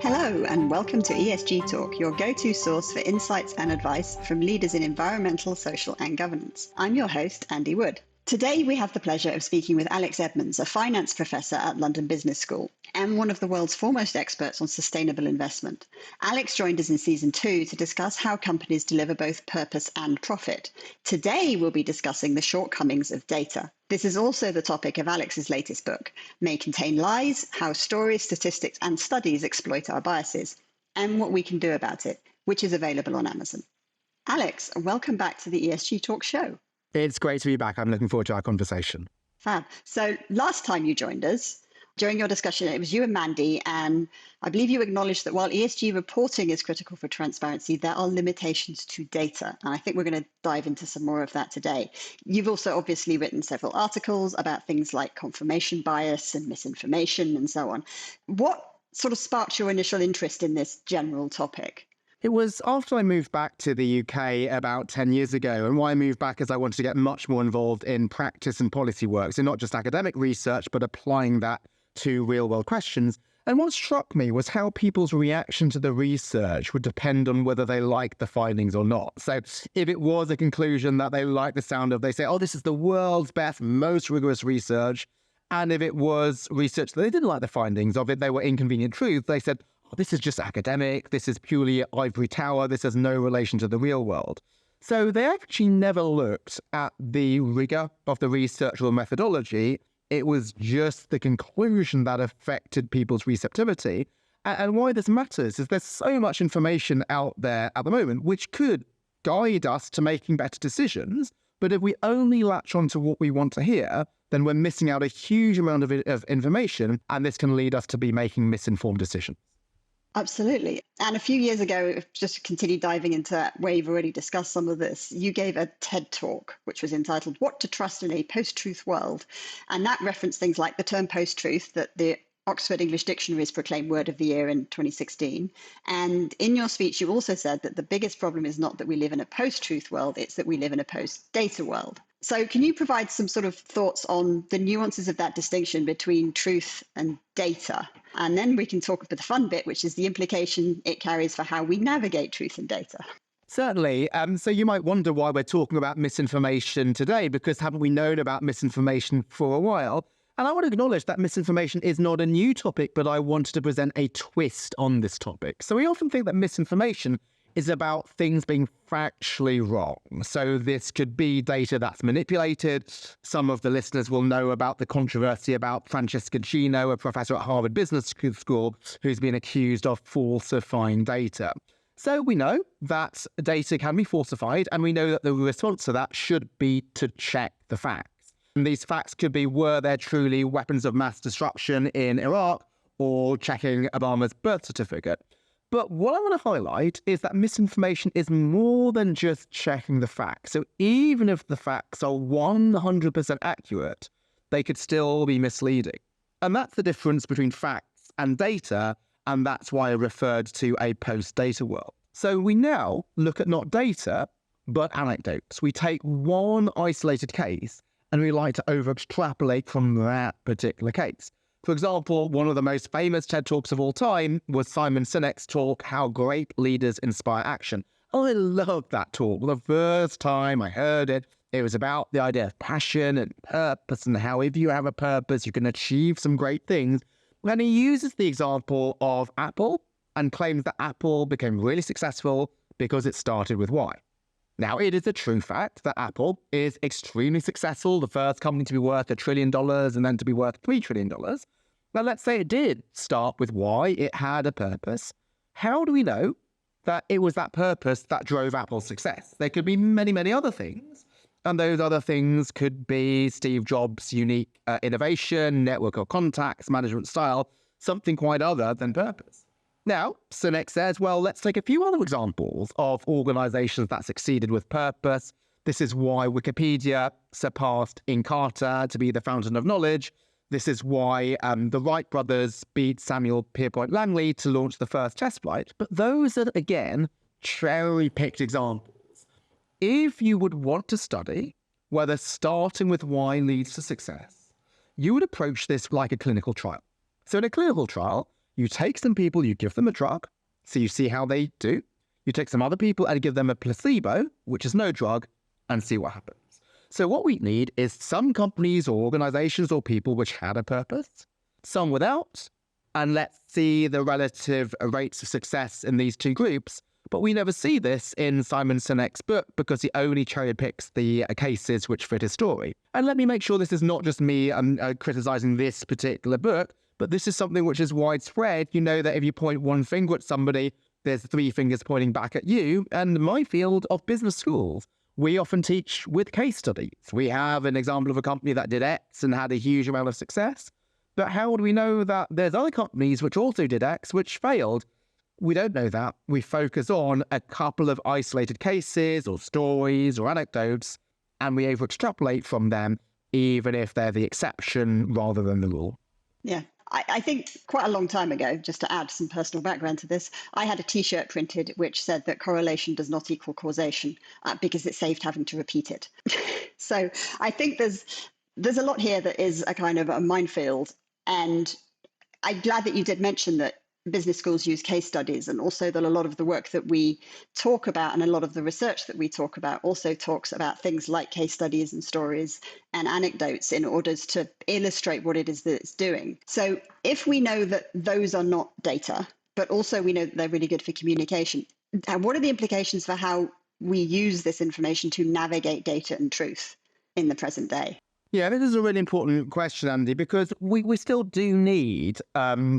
Hello, and welcome to ESG Talk, your go-to source for insights and advice from leaders in environmental, social, and governance. I'm your host, Andie Wood. Today, we have the pleasure of speaking with Alex Edmans, a finance professor at London Business School and one of the world's foremost experts on sustainable investment. Alex joined us in season 2 to discuss how companies deliver both purpose and profit. Today, we'll be discussing the shortcomings of data. This is also the topic of Alex's latest book, May Contain Lies: How Stories, Statistics, and Studies Exploit Our Biases, and What We Can Do About It, which is available on Amazon. Alex, welcome back to the ESG Talk show. It's great to be back. I'm looking forward to our conversation. Fab. So last time you joined us, during your discussion, it was you and Mandy, and I believe you acknowledged that while ESG reporting is critical for transparency, there are limitations to data. And I think we're going to dive into some more of that today. You've also obviously written several articles about things like confirmation bias and misinformation and so on. What sort of sparked your initial interest in this general topic? It was after I moved back to the UK about 10 years ago. And why I moved back is I wanted to get much more involved in practice and policy work. So not just academic research, but applying that to real world questions. And what struck me was how people's reaction to the research would depend on whether they liked the findings or not. So if it was a conclusion that they liked the sound of, they say, oh, this is the world's best, most rigorous research. And if it was research that they didn't like the findings of it, they were inconvenient truths, they said, this is just academic, this is purely ivory tower, this has no relation to the real world. So they actually never looked at the rigor of the research or the methodology. It was just the conclusion that affected people's receptivity. And why this matters is there's so much information out there at the moment which could guide us to making better decisions. But if we only latch on to what we want to hear, then we're missing out a huge amount of information, and this can lead us to be making misinformed decisions. Absolutely. And a few years ago, just to continue diving into where you've already discussed some of this, you gave a TED talk, which was entitled What to Trust in a Post-Truth World. And that referenced things like the term post-truth that the Oxford English Dictionary has proclaimed Word of the Year in 2016. And in your speech, you also said that the biggest problem is not that we live in a post-truth world, it's that we live in a post-data world. So can you provide some sort of thoughts on the nuances of that distinction between truth and data? And then we can talk about the fun bit, which is the implication it carries for how we navigate truth and data. Certainly. So you might wonder why we're talking about misinformation today, because haven't we known about misinformation for a while? And I want to acknowledge that misinformation is not a new topic, but I wanted to present a twist on this topic. So we often think that misinformation is about things being factually wrong. So this could be data that's manipulated. Some of the listeners will know about the controversy about Francesca Gino, a professor at Harvard Business School, who's been accused of falsifying data. So we know that data can be falsified, and we know that the response to that should be to check the facts. And these facts could be, were there truly weapons of mass destruction in Iraq, or checking Obama's birth certificate? But what I want to highlight is that misinformation is more than just checking the facts. So even if the facts are 100% accurate, they could still be misleading. And that's the difference between facts and data, and that's why I referred to a post-data world. So we now look at not data, but anecdotes. We take one isolated case and we like to over-extrapolate from that particular case. For example, one of the most famous TED Talks of all time was Simon Sinek's talk, How Great Leaders Inspire Action. I loved that talk. The first time I heard it, it was about the idea of passion and purpose and how if you have a purpose, you can achieve some great things. And he uses the example of Apple and claims that Apple became really successful because it started with why. Now, it is a true fact that Apple is extremely successful, the first company to be worth $1 trillion and then to be worth $3 trillion. Now, let's say it did start with why, it had a purpose. How do we know that it was that purpose that drove Apple's success? There could be many, many other things. And those other things could be Steve Jobs' unique innovation, network of contacts, management style, something quite other than purpose. Now, Sinek says, well, let's take a few other examples of organizations that succeeded with purpose. This is why Wikipedia surpassed Encarta to be the fountain of knowledge. This is why the Wright brothers beat Samuel Pierpont Langley to launch the first test flight. But those are, again, cherry-picked examples. If you would want to study whether starting with why leads to success, you would approach this like a clinical trial. So in a clinical trial, You take some people, you give them a drug, so you see how they do. You take some other people and give them a placebo, which is no drug, and see what happens. So what we need is some companies or organizations or people which had a purpose, some without, and let's see the relative rates of success in these two groups. But we never see this in Simon Sinek's book because he only cherry picks the cases which fit his story. And let me make sure this is not just me criticizing this particular book, but this is something which is widespread. You know that if you point one finger at somebody, there's three fingers pointing back at you. And my field of business schools, we often teach with case studies. We have an example of a company that did X and had a huge amount of success. But how would we know that there's other companies which also did X which failed? We don't know that. We focus on a couple of isolated cases or stories or anecdotes, and we over-extrapolate from them, even if they're the exception rather than the rule. Yeah. I think quite a long time ago, just to add some personal background to this, I had a T-shirt printed which said that correlation does not equal causation because it saved having to repeat it. So I think there's a lot here that is a kind of a minefield. And I'm glad that you did mention that business schools use case studies, and also that a lot of the work that we talk about and a lot of the research that we talk about also talks about things like case studies and stories and anecdotes in order to illustrate what it is that it's doing. So if we know that those are not data, but also we know that they're really good for communication, and what are the implications for how we use this information to navigate data and truth in the present day? Yeah, this is a really important question, Andy, because we still do need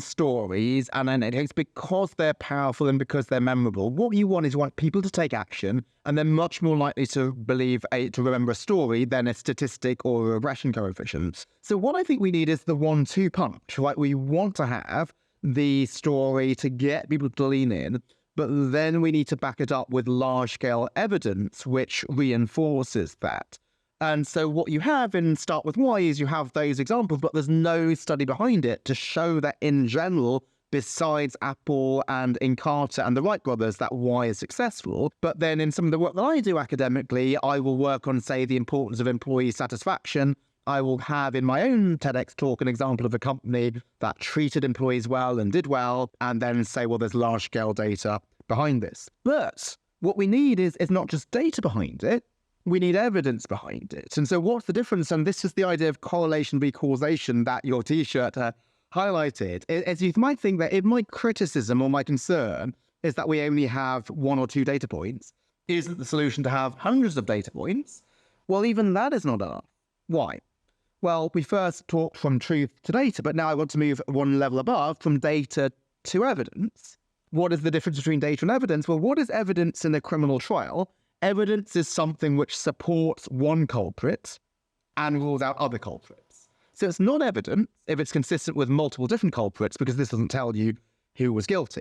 stories and anecdotes because they're powerful and because they're memorable. What you want is you want people to take action, and they're much more likely to remember a story than a statistic or a regression coefficient. So what I think we need is the 1-2 punch. Like, we want to have the story to get people to lean in, but then we need to back it up with large-scale evidence which reinforces that. And so what you have in Start With Why is you have those examples, but there's no study behind it to show that in general, besides Apple and Encarta and the Wright brothers, that why is successful. But then in some of the work that I do academically, I will work on, say, the importance of employee satisfaction. I will have in my own TEDx talk an example of a company that treated employees well and did well, and then say, well, there's large-scale data behind this. But what we need is not just data behind it, we need evidence behind it. And so what's the difference? And this is the idea of correlation v causation that your T-shirt highlighted. As you might think that if my criticism or my concern is that we only have 1 or 2 data points, isn't the solution to have hundreds of data points? Well, even that is not enough. Why? Well, we first talked from truth to data, but now I want to move one level above from data to evidence. What is the difference between data and evidence? Well, what is evidence in a criminal trial? Evidence is something which supports one culprit and rules out other culprits. So it's not evidence if it's consistent with multiple different culprits, because this doesn't tell you who was guilty.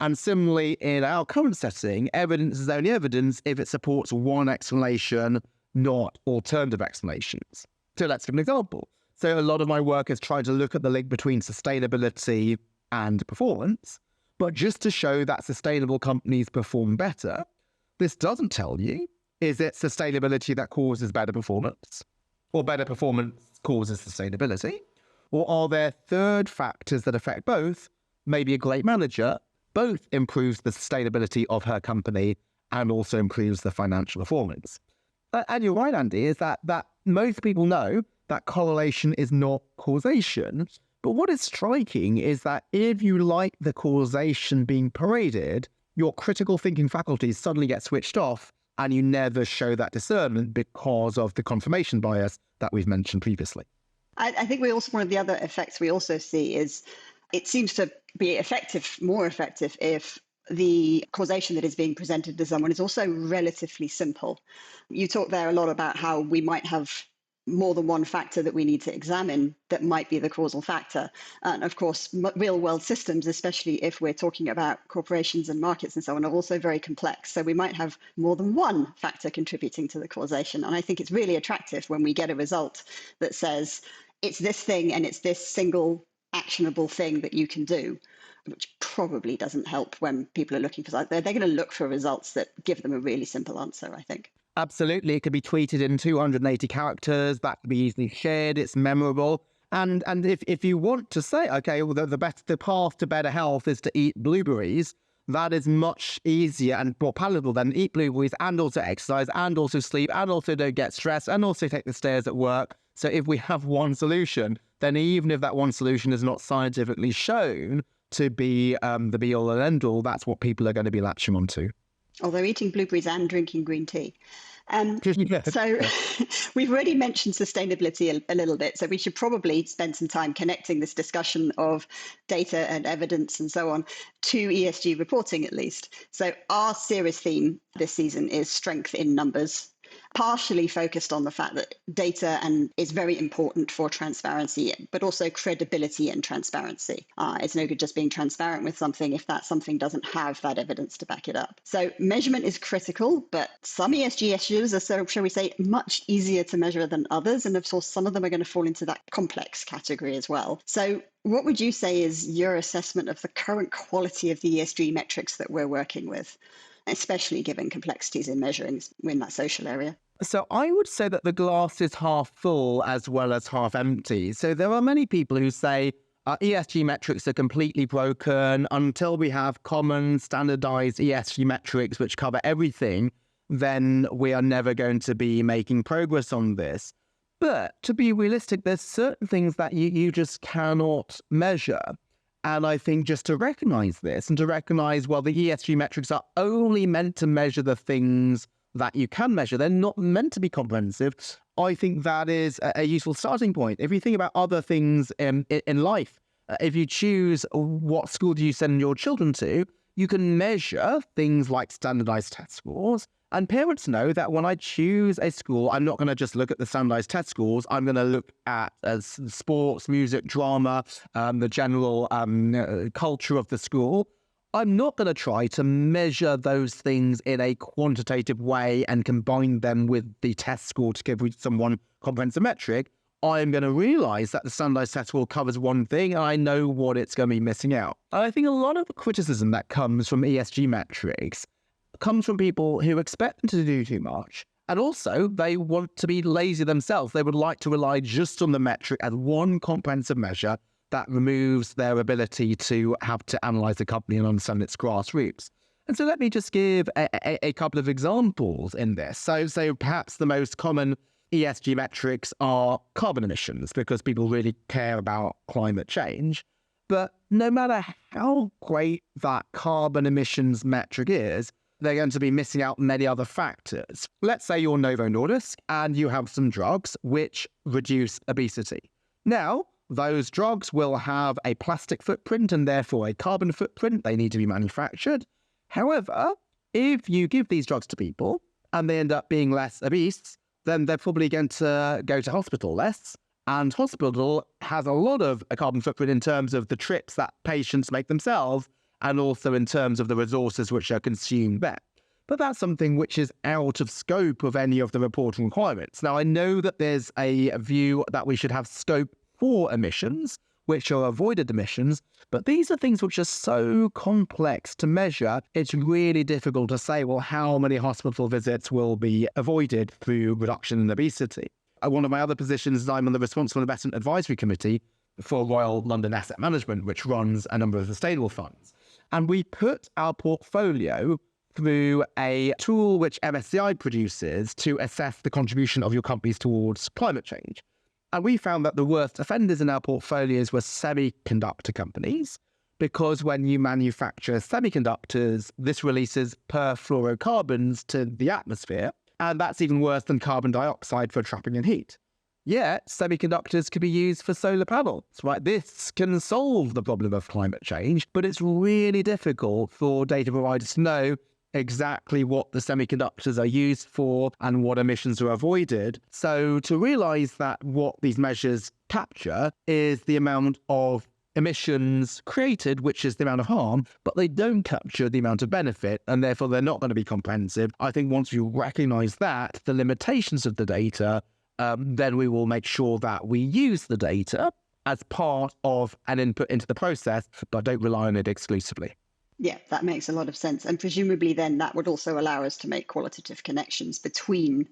And similarly, in our current setting, evidence is only evidence if it supports one explanation, not alternative explanations. So let's give an example. So a lot of my work is trying to look at the link between sustainability and performance, but just to show that sustainable companies perform better. This doesn't tell you, is it sustainability that causes better performance? Or better performance causes sustainability? Or are there third factors that affect both? Maybe a great manager both improves the sustainability of her company and also improves the financial performance. And you're right, Andy, is that most people know that correlation is not causation. But what is striking is that if you like the causation being paraded, your critical thinking faculties suddenly get switched off and you never show that discernment because of the confirmation bias that we've mentioned previously. I think one of the other effects we also see is it seems to be more effective if the causation that is being presented to someone is also relatively simple. You talk there a lot about how we might have more than one factor that we need to examine that might be the causal factor. And of course, real world systems, especially if we're talking about corporations and markets and so on, are also very complex. So we might have more than one factor contributing to the causation. And I think it's really attractive when we get a result that says it's this thing and it's this single actionable thing that you can do, which probably doesn't help when people are looking for, they're going to look for results that give them a really simple answer, I think. Absolutely. It could be tweeted in 280 characters. That could be easily shared. It's memorable. And if you want to say, okay, well, the path to better health is to eat blueberries, that is much easier and more palatable than eat blueberries and also exercise and also sleep and also don't get stressed and also take the stairs at work. So if we have one solution, then even if that one solution is not scientifically shown to be the be-all and end-all, that's what people are going to be latching onto. Although eating blueberries and drinking green tea. Yeah. So we've already mentioned sustainability a little bit, so we should probably spend some time connecting this discussion of data and evidence and so on to ESG reporting at least. So our series theme this season is strength in numbers, partially focused on the fact that data is very important for transparency, but also credibility and transparency. It's no good just being transparent with something if that something doesn't have that evidence to back it up. So measurement is critical, but some ESG issues are, so shall we say, much easier to measure than others. And of course, some of them are going to fall into that complex category as well. So what would you say is your assessment of the current quality of the ESG metrics that we're working with, especially given complexities in measuring in that social area? So I would say that the glass is half full as well as half empty. So there are many people who say ESG metrics are completely broken. Until we have common standardized ESG metrics which cover everything, then we are never going to be making progress on this. But to be realistic, there's certain things that you just cannot measure. And I think just to recognize this and to recognize, well, the ESG metrics are only meant to measure the things that you can measure. They're not meant to be comprehensive. I think that is a useful starting point. If you think about other things in life, if you choose what school do you send your children to, you can measure things like standardized test scores. And parents know that when I choose a school, I'm not going to just look at the standardized test scores. I'm going to look at sports, music, drama, the general culture of the school. I'm not going to try to measure those things in a quantitative way and combine them with the test score to give someone comprehensive metric. I'm going to realize that the standardized test score covers one thing and I know what it's going to be missing out. And I think a lot of the criticism that comes from ESG metrics comes from people who expect them to do too much. And also, they want to be lazy themselves. They would like to rely just on the metric as one comprehensive measure that removes their ability to have to analyze a company and understand its grassroots. And so let me just give a couple of examples in this. So perhaps the most common ESG metrics are carbon emissions, because people really care about climate change. But no matter how great that carbon emissions metric is, they're going to be missing out many other factors. Let's say you're Novo Nordisk and you have some drugs which reduce obesity. Now, those drugs will have a plastic footprint and therefore a carbon footprint. They need to be manufactured. However, if you give these drugs to people and they end up being less obese, then they're probably going to go to hospital less. And hospital has a lot of a carbon footprint in terms of the trips that patients make themselves and also in terms of the resources which are consumed there. But that's something which is out of scope of any of the reporting requirements. Now, I know that there's a view that we should have scope for emissions, which are avoided emissions, but these are things which are so complex to measure, it's really difficult to say, well, how many hospital visits will be avoided through reduction in obesity. One of my other positions is I'm on the Responsible Investment Advisory Committee for Royal London Asset Management, which runs a number of sustainable funds. And we put our portfolio through a tool which MSCI produces to assess the contribution of your companies towards climate change. And we found that the worst offenders in our portfolios were semiconductor companies, because when you manufacture semiconductors, this releases perfluorocarbons to the atmosphere. And that's even worse than carbon dioxide for trapping in heat. Yet, semiconductors can be used for solar panels, right? This can solve the problem of climate change, but it's really difficult for data providers to know exactly what the semiconductors are used for and what emissions are avoided. So to realize that what these measures capture is the amount of emissions created, which is the amount of harm, but they don't capture the amount of benefit, and therefore they're not going to be comprehensive. I think once you recognize that, the limitations of the data, then we will make sure that we use the data as part of an input into the process, but don't rely on it exclusively. Yeah, that makes a lot of sense. And presumably then that would also allow us to make qualitative connections between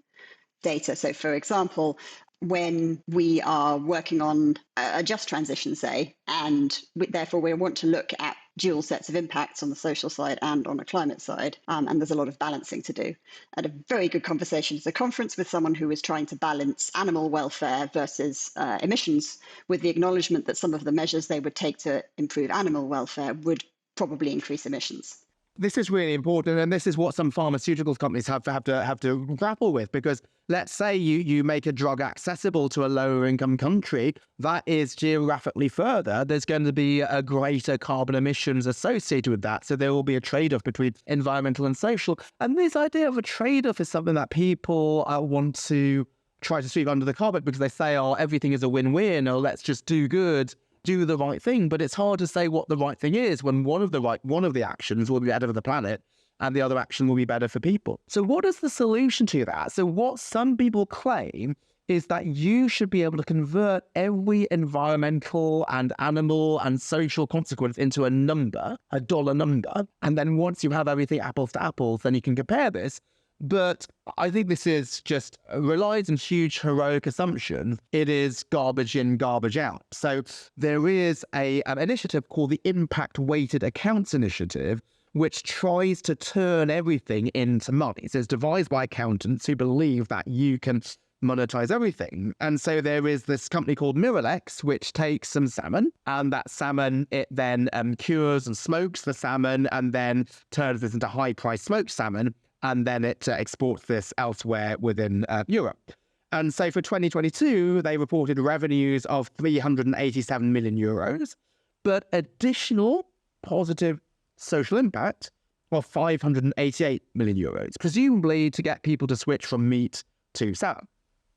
data. So for example, when we are working on a just transition, say, and therefore we want to look at dual sets of impacts on the social side and on a climate side. And there's a lot of balancing to do. I had a very good conversation at a conference with someone who was trying to balance animal welfare versus emissions, with the acknowledgement that some of the measures they would take to improve animal welfare would probably increase emissions. This is really important, and this is what some pharmaceutical companies have to grapple with, because let's say you make a drug accessible to a lower income country that is geographically further, there's going to be a greater carbon emissions associated with that. So there will be a trade-off between environmental and social. And this idea of a trade-off is something that people want to try to sweep under the carpet, because they say, oh, everything is a win-win, or let's just do good, do the right thing. But it's hard to say what the right thing is when one of the actions will be better for the planet and the other action will be better for people. So what is the solution to that? So what some people claim is that you should be able to convert every environmental and animal and social consequence into a number, a dollar number. And then once you have everything apples to apples, then you can compare this. But I think this is just relies on huge heroic assumptions. It is garbage in, garbage out. So there is an initiative called the Impact Weighted Accounts Initiative, which tries to turn everything into money. So it's devised by accountants who believe that you can monetize everything. And so there is this company called Miralex, which takes some salmon, and that salmon, it then cures and smokes the salmon and then turns this into high-priced smoked salmon. And then it exports this elsewhere within Europe. And so for 2022, they reported revenues of 387 million euros, but additional positive social impact of 588 million euros, presumably to get people to switch from meat to salmon.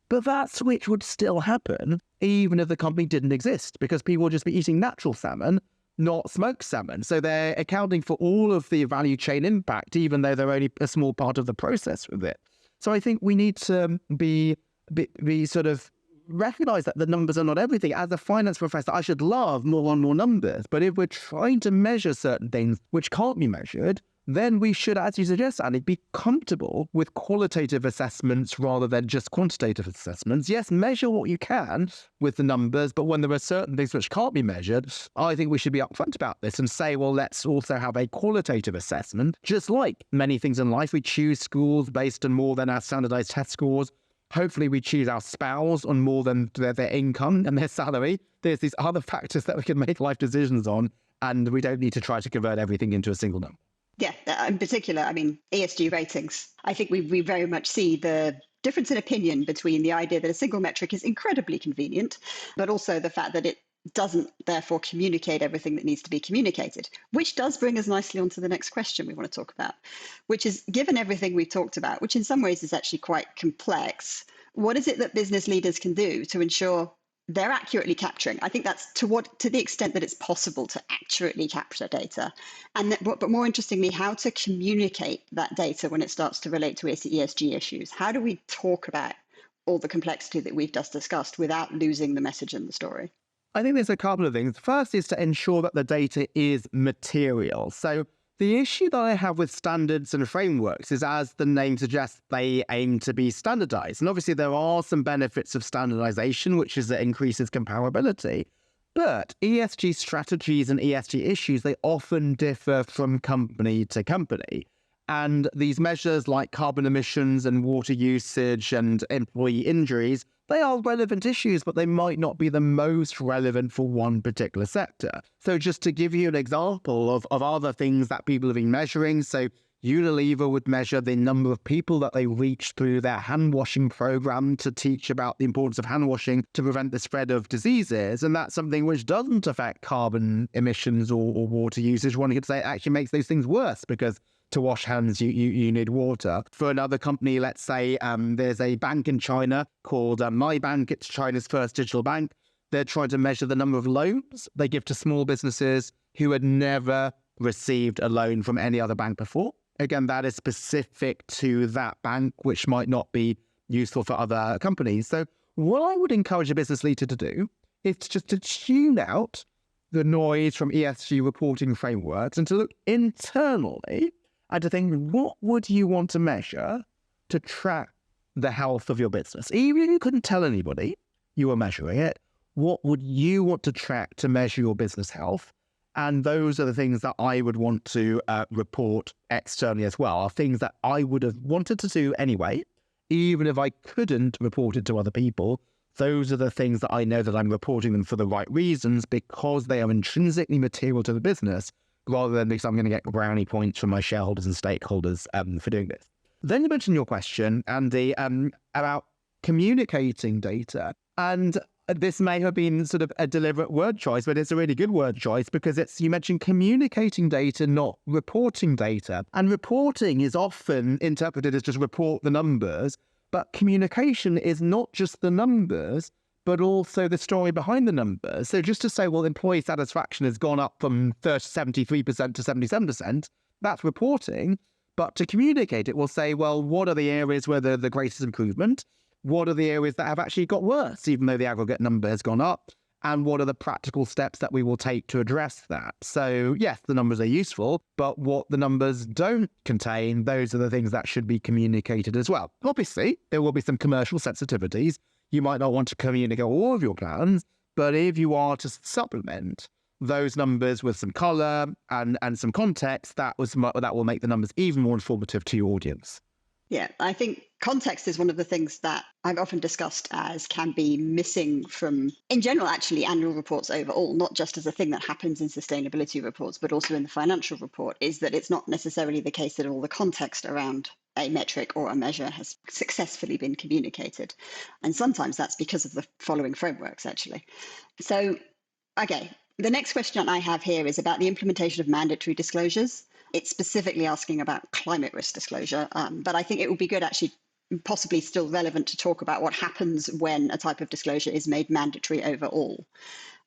But that switch would still happen even if the company didn't exist, because people would just be eating natural salmon, not smoked salmon. So they're accounting for all of the value chain impact, even though they're only a small part of the process with it. So I think we need to be sort of recognize that the numbers are not everything. As a finance professor, I should love more and more numbers. But if we're trying to measure certain things which can't be measured, then we should, as you suggest, Annie, be comfortable with qualitative assessments rather than just quantitative assessments. Yes, measure what you can with the numbers, but when there are certain things which can't be measured, I think we should be upfront about this and say, well, let's also have a qualitative assessment. Just like many things in life, we choose schools based on more than our standardized test scores. Hopefully we choose our spouse on more than their income and their salary. There's these other factors that we can make life decisions on, and we don't need to try to convert everything into a single number. Yeah, in particular, I mean, ESG ratings. I think we very much see the difference in opinion between the idea that a single metric is incredibly convenient, but also the fact that it doesn't therefore communicate everything that needs to be communicated, which does bring us nicely onto the next question we want to talk about, which is, given everything we've talked about, which in some ways is actually quite complex, what is it that business leaders can do to ensure they're accurately capturing? I think that's to the extent that it's possible to accurately capture data. But more interestingly, how to communicate that data when it starts to relate to ESG issues. How do we talk about all the complexity that we've just discussed without losing the message in the story? I think there's a couple of things. First is to ensure that the data is material. So the issue that I have with standards and frameworks is, as the name suggests, they aim to be standardized. And obviously there are some benefits of standardization, which is that it increases comparability. But ESG strategies and ESG issues, they often differ from company to company. And these measures like carbon emissions and water usage and employee injuries, they are relevant issues, but they might not be the most relevant for one particular sector. So just to give you an example of other things that people have been measuring, so Unilever would measure the number of people that they reach through their hand washing program to teach about the importance of hand washing to prevent the spread of diseases. And that's something which doesn't affect carbon emissions or water usage. One could say it actually makes those things worse, because to wash hands, you need water. For another company, let's say there's a bank in China called My Bank. It's China's first digital bank. They're trying to measure the number of loans they give to small businesses who had never received a loan from any other bank before. Again, that is specific to that bank, which might not be useful for other companies. So what I would encourage a business leader to do is just to tune out the noise from ESG reporting frameworks and to look internally and to think, what would you want to measure to track the health of your business. Even if you couldn't tell anybody you were measuring it, what would you want to track to measure your business health? And those are the things that I would want to report externally as well, are things that I would have wanted to do anyway, even if I couldn't report it to other people. Those are the things that I know that I'm reporting them for the right reasons, because they are intrinsically material to the business, rather than because I'm going to get brownie points from my shareholders and stakeholders for doing this. Then you mentioned your question, Andy, about communicating data. And this may have been sort of a deliberate word choice, but it's a really good word choice, because you mentioned communicating data, not reporting data. And reporting is often interpreted as just report the numbers, but communication is not just the numbers, but also the story behind the numbers. So just to say, well, employee satisfaction has gone up from 73% to 77%, that's reporting. But to communicate it, we'll say, well, what are the areas where the greatest improvement? What are the areas that have actually got worse, even though the aggregate number has gone up? And what are the practical steps that we will take to address that? So yes, the numbers are useful, but what the numbers don't contain, those are the things that should be communicated as well. Obviously, there will be some commercial sensitivities. You might not want to communicate all of your plans, but if you are to supplement those numbers with some color and some context, that will make the numbers even more informative to your audience. Yeah, I think context is one of the things that I've often discussed as can be missing from, in general, actually, annual reports overall, not just as a thing that happens in sustainability reports, but also in the financial report, is that it's not necessarily the case that all the context around a metric or a measure has successfully been communicated. And sometimes that's because of the following frameworks, actually. So, okay, the next question I have here is about the implementation of mandatory disclosures. It's specifically asking about climate risk disclosure, but I think it would be good, actually, possibly still relevant, to talk about what happens when a type of disclosure is made mandatory overall.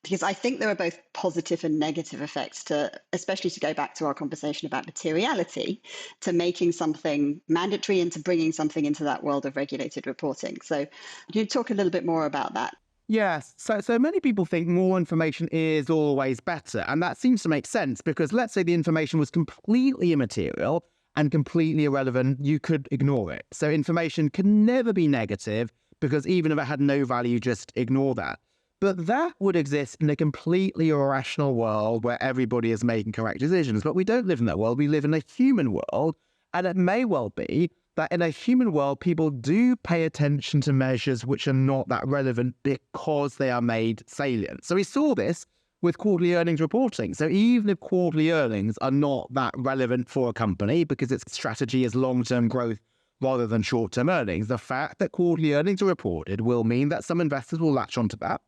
Because I think there are both positive and negative effects to, especially to go back to our conversation about materiality, to making something mandatory and to bringing something into that world of regulated reporting. So can you talk a little bit more about that? Yes. So many people think more information is always better. And that seems to make sense, because let's say the information was completely immaterial and completely irrelevant, you could ignore it. So information can never be negative, because even if it had no value, just ignore that. But that would exist in a completely irrational world where everybody is making correct decisions. But we don't live in that world. We live in a human world. And it may well be that in a human world, people do pay attention to measures which are not that relevant because they are made salient. So we saw this with quarterly earnings reporting. So even if quarterly earnings are not that relevant for a company because its strategy is long-term growth rather than short-term earnings, the fact that quarterly earnings are reported will mean that some investors will latch onto that.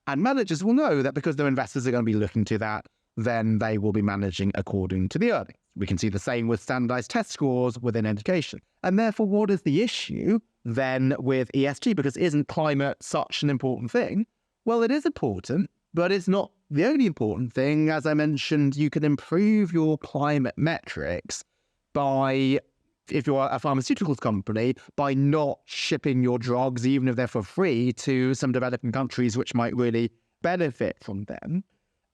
And managers will know that because their investors are going to be looking to that, then they will be managing according to the earnings. We can see the same with standardized test scores within education. And therefore, what is the issue then with ESG? Because isn't climate such an important thing? Well, it is important, but it's not the only important thing. As I mentioned, you can improve your climate metrics by, if you're a pharmaceuticals company, by not shipping your drugs, even if they're for free, to some developing countries which might really benefit from them.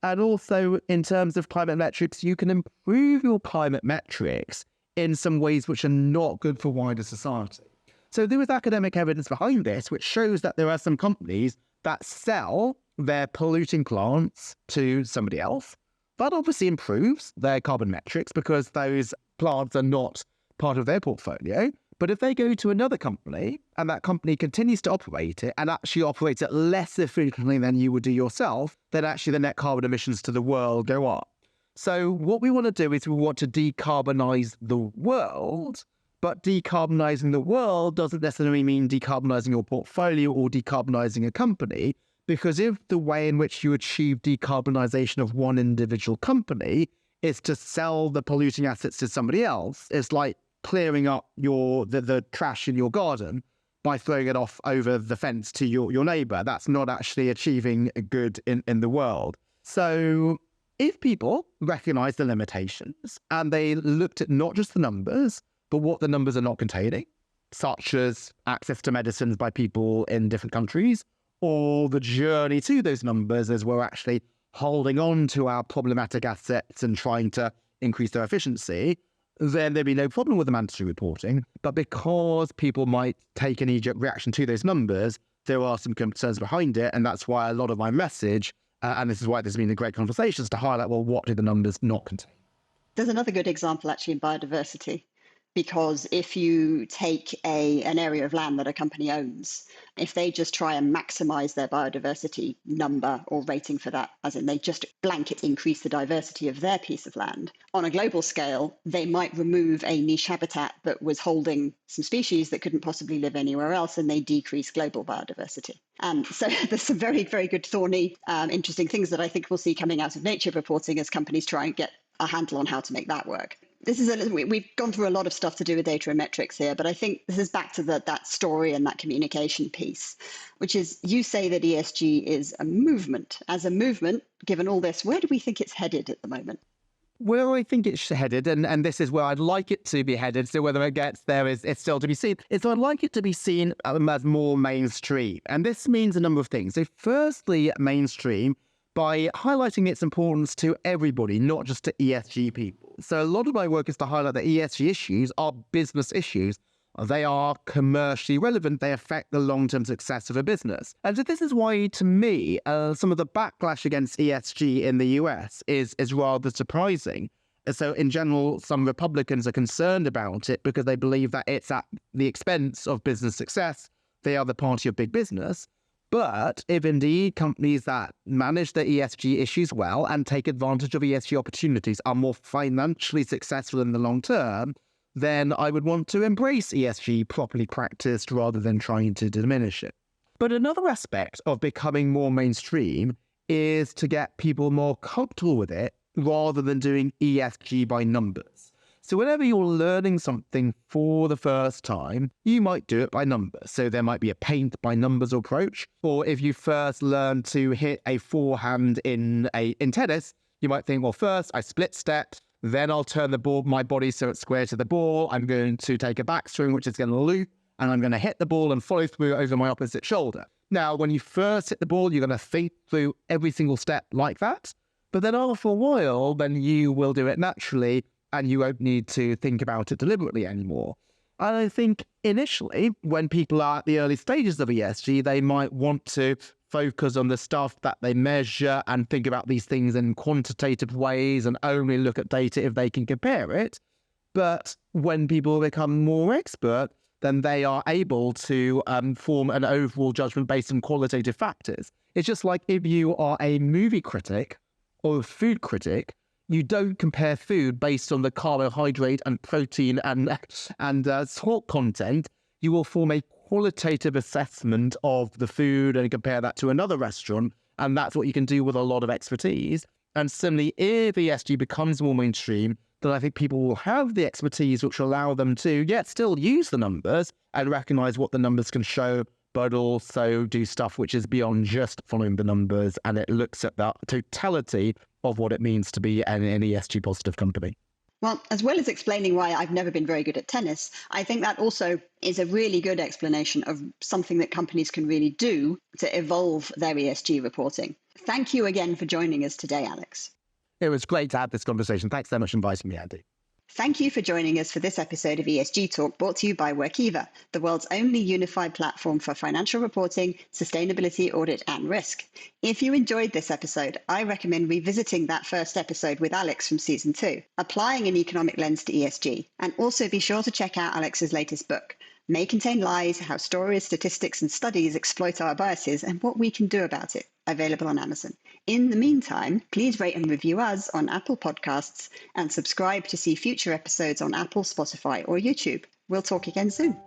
And also, in terms of climate metrics, you can improve your climate metrics in some ways which are not good for wider society. So there is academic evidence behind this, which shows that there are some companies that sell their polluting plants to somebody else. That obviously improves their carbon metrics because those plants are not part of their portfolio. But if they go to another company and that company continues to operate it and actually operates it less efficiently than you would do yourself, then actually the net carbon emissions to the world go up. So what we want to do is we want to decarbonize the world, but decarbonizing the world doesn't necessarily mean decarbonizing your portfolio or decarbonizing a company, because if the way in which you achieve decarbonization of one individual company is to sell the polluting assets to somebody else, it's like clearing up the trash in your garden by throwing it off over the fence to your neighbor. That's not actually achieving a good in the world. So if people recognize the limitations and they looked at not just the numbers, but what the numbers are not containing, such as access to medicines by people in different countries, or the journey to those numbers as we're actually holding on to our problematic assets and trying to increase their efficiency, then there'd be no problem with the mandatory reporting. But because people might take an knee-jerk reaction to those numbers, there are some concerns behind it. And that's why a lot of my message, and this is why there's been a great conversations to highlight, well, what do the numbers not contain? There's another good example actually in biodiversity, because if you take an area of land that a company owns, if they just try and maximize their biodiversity number or rating for that, as in they just blanket increase the diversity of their piece of land, on a global scale, they might remove a niche habitat that was holding some species that couldn't possibly live anywhere else, and they decrease global biodiversity. So there's some very, very good thorny, interesting things that I think we'll see coming out of nature reporting as companies try and get a handle on how to make that work. We've gone through a lot of stuff to do with data and metrics here, but I think this is back to that story and that communication piece, which is you say that ESG is a movement. As a movement, given all this, where do we think it's headed at the moment? Where I think it's headed, and this is where I'd like it to be headed, so whether it gets there it's still to be seen, is I'd like it to be seen as more mainstream. And this means a number of things. So firstly, mainstream, by highlighting its importance to everybody, not just to ESG people. So a lot of my work is to highlight that ESG issues are business issues. They are commercially relevant. They affect the long-term success of a business. And so this is why, to me, some of the backlash against ESG in the US is rather surprising. So in general, some Republicans are concerned about it because they believe that it's at the expense of business success. They are the party of big business. But if indeed companies that manage their ESG issues well and take advantage of ESG opportunities are more financially successful in the long term, then I would want to embrace ESG properly practiced rather than trying to diminish it. But another aspect of becoming more mainstream is to get people more comfortable with it rather than doing ESG by numbers. So whenever you're learning something for the first time, you might do it by numbers. So there might be a paint by numbers approach. Or if you first learn to hit a forehand in tennis, you might think, well, first I split step, then I'll turn my body so it's square to the ball. I'm going to take a backswing, which is going to loop, and I'm going to hit the ball and follow through over my opposite shoulder. Now, when you first hit the ball, you're going to think through every single step like that. But then after a while, then you will do it naturally, and you won't need to think about it deliberately anymore. And I think initially, when people are at the early stages of ESG, they might want to focus on the stuff that they measure and think about these things in quantitative ways and only look at data if they can compare it. But when people become more expert, then they are able to form an overall judgment based on qualitative factors. It's just like if you are a movie critic or a food critic, you don't compare food based on the carbohydrate and protein and salt content. You will form a qualitative assessment of the food and compare that to another restaurant. And that's what you can do with a lot of expertise. And similarly, if ESG becomes more mainstream, then I think people will have the expertise which will allow them to, still use the numbers and recognize what the numbers can show, but also do stuff which is beyond just following the numbers. And it looks at the totality of what it means to be an ESG positive company. Well, as well as explaining why I've never been very good at tennis, I think that also is a really good explanation of something that companies can really do to evolve their ESG reporting. Thank you again for joining us today, Alex. It was great to have this conversation. Thanks so much for inviting me, Andie. Thank you for joining us for this episode of ESG Talk, brought to you by Workiva, the world's only unified platform for financial reporting, sustainability, audit, and risk. If you enjoyed this episode, I recommend revisiting that first episode with Alex from season 2, Applying an Economic Lens to ESG. And also be sure to check out Alex's latest book, May Contain Lies, How Stories, Statistics, and Studies Exploit Our Biases and What We Can Do About It, available on Amazon. In the meantime, please rate and review us on Apple Podcasts and subscribe to see future episodes on Apple, Spotify, or YouTube. We'll talk again soon.